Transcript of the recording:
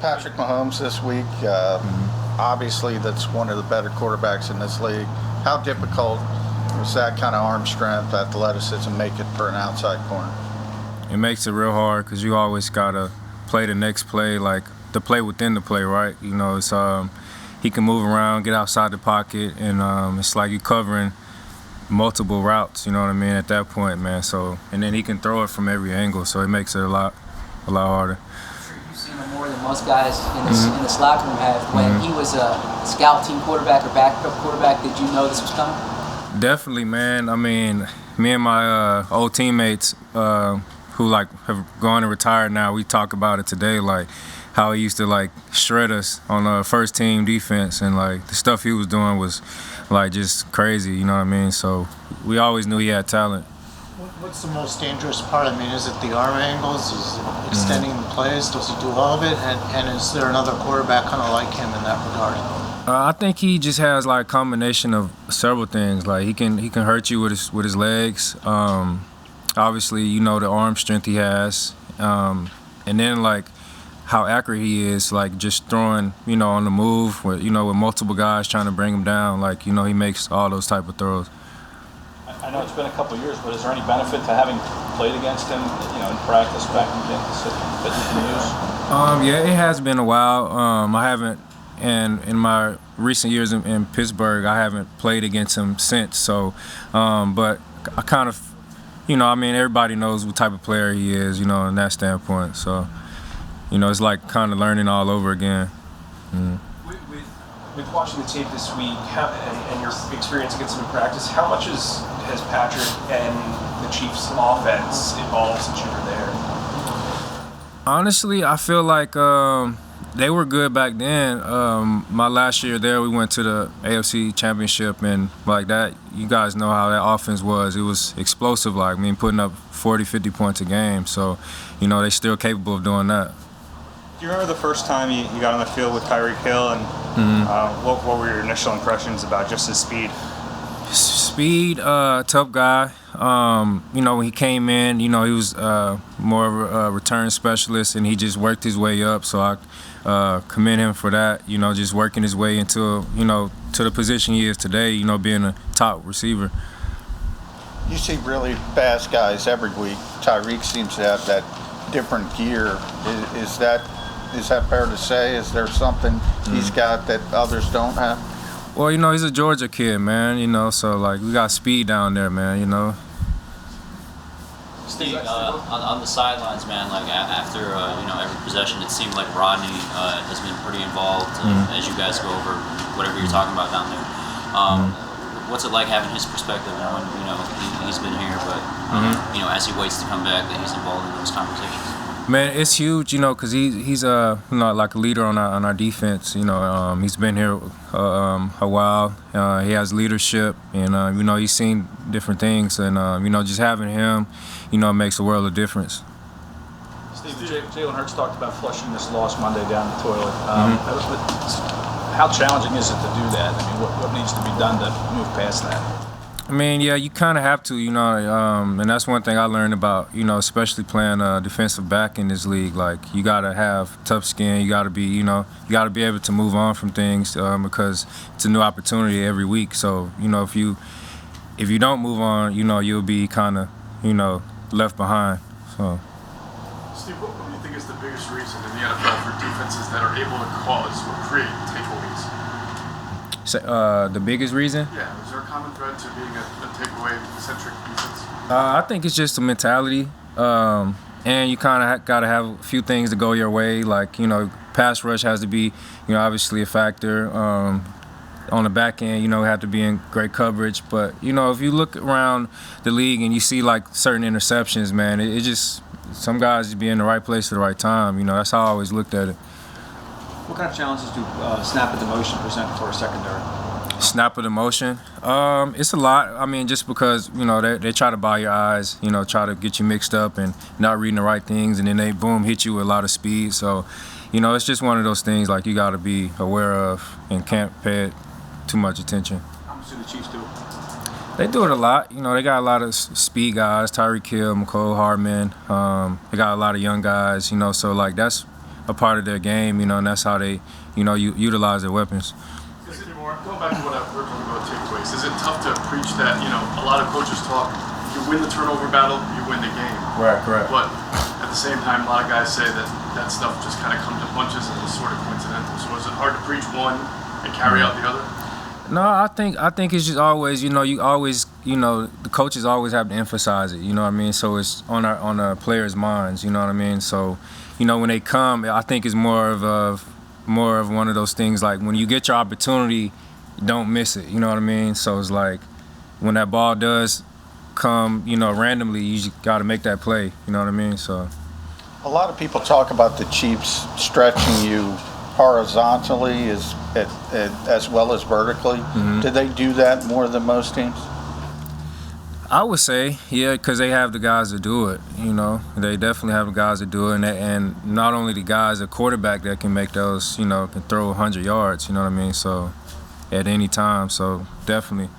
Patrick Mahomes this week, obviously that's one of the better quarterbacks in this league. How difficult was that kind of arm strength, athleticism, make it for an outside corner? It makes it real hard because you always gotta play the next play, like the play within the play, right? You know, it's he can move around, get outside the pocket, and it's like you covering multiple routes. You know what I mean? At that point, man. So and then he can throw it from every angle, so it makes it a lot harder. You've seen him more than most guys in this locker room have. When he was a scout team quarterback or backup quarterback, did you know this was coming? Definitely, man. I mean, me and my old teammates who like have gone and retired now, we talk about it today, like how he used to like shred us on first team defense, and like the stuff he was doing was like just crazy, you know what I mean? So we always knew he had talent. What's the most dangerous part? I mean, is it the arm angles? Is it extending the plays? Does he do all of it? And is there another quarterback kind of like him in that regard? I think he just has like a combination of several things. Like he can hurt you with his legs. Obviously, you know, the arm strength he has, and then like how accurate he is, like just throwing, you know, on the move, with multiple guys trying to bring him down. Like, you know, he makes all those type of throws. I know it's been a couple of years, but is there any benefit to having played against him, you know, in practice back in Kansas that you can use? Yeah, it has been a while. I haven't, and in my recent years in Pittsburgh, I haven't played against him since. So, but I kind of, you know, I mean, everybody knows what type of player he is, you know, in that standpoint. So, you know, it's like kind of learning all over again. With watching the tape this week and your experience against him in practice, how much has Patrick and the Chiefs' offense evolved since you were there? Honestly, I feel like they were good back then. My last year there, we went to the AFC Championship, and like that, you guys know how that offense was. It was explosive, like, I mean, putting up 40, 50 points a game. So, you know, they're still capable of doing that. Do you remember the first time you got on the field with Tyreek Hill, and what were your initial impressions about just his speed? Speed, tough guy. You know, when he came in, you know, he was more of a return specialist, and he just worked his way up. So I commend him for that, you know, just working his way into, you know, to the position he is today, you know, being a top receiver. You see really fast guys every week. Tyreek seems to have that different gear. Is that fair to say? Is there something he's got that others don't have? Well, you know, he's a Georgia kid, man, you know, so, like, we got speed down there, man, you know. Steve, on the sidelines, man, like, after, you know, every possession, it seemed like Rodney has been pretty involved as you guys go over whatever you're talking about down there. What's it like having his perspective, knowing, you know, he's been here, but, you know, as he waits to come back, that he's involved in those conversations? Man, it's huge, you know, because he's you know, like a leader on our defense. You know, he's been here a while. He has leadership, and you know, he's seen different things, and you know, just having him, you know, makes a world of difference. Steve, Jalen Hurts talked about flushing this loss Monday down the toilet. How challenging is it to do that? I mean, what needs to be done to move past that? I mean, yeah, you kind of have to, you know, and that's one thing I learned about, you know, especially playing defensive back in this league. Like, you got to have tough skin. You got to be, you know, you got to be able to move on from things because it's a new opportunity every week. So, you know, if you don't move on, you know, you'll be kind of, you know, left behind. So. Steve, what do you think is the biggest reason in the NFL for defenses that are able to cause or create takeaways? The biggest reason? Yeah, is there a common thread to being a takeaway-centric defense? I think it's just a mentality, and you kind of got to have a few things to go your way. Like, you know, pass rush has to be, you know, obviously a factor. On the back end, you know, have to be in great coverage. But, you know, if you look around the league and you see, like, certain interceptions, man, it just, some guys just be in the right place at the right time. You know, that's how I always looked at it. What kind of challenges do snap at the motion present for a secondary? Snap of the motion? It's a lot. I mean, just because, you know, they try to buy your eyes, you know, try to get you mixed up and not reading the right things, and then they, boom, hit you with a lot of speed. So, you know, it's just one of those things, like, you got to be aware of and can't pay it too much attention. How much do the Chiefs do? They do it a lot. You know, they got a lot of speed guys, Tyreek Hill, McCole Hardman. They got a lot of young guys, you know, so, like, that's a part of their game, you know, and that's how they, you know, utilize their weapons. Is it more, going back to what I've heard about takeaways, is it tough to preach that, you know, a lot of coaches talk, you win the turnover battle, you win the game. Right, correct. But at the same time, a lot of guys say that that stuff just kind of comes in bunches and is sort of coincidental. So is it hard to preach one and carry out the other? No, I think it's just always, you know, the coaches always have to emphasize it, you know what I mean? So it's on our players' minds, you know what I mean? So, you know, when they come, I think it's more of one of those things like when you get your opportunity, don't miss it, you know what I mean? So it's like when that ball does come, you know, randomly, you just got to make that play, you know what I mean? So A lot of people talk about the Chiefs stretching you horizontally as well as vertically. Do they do that more than most teams? I would say, yeah, because they have the guys to do it, you know. They definitely have the guys to do it, and not only the guys, the quarterback that can make those, you know, can throw 100 yards, you know what I mean? So at any time, so definitely.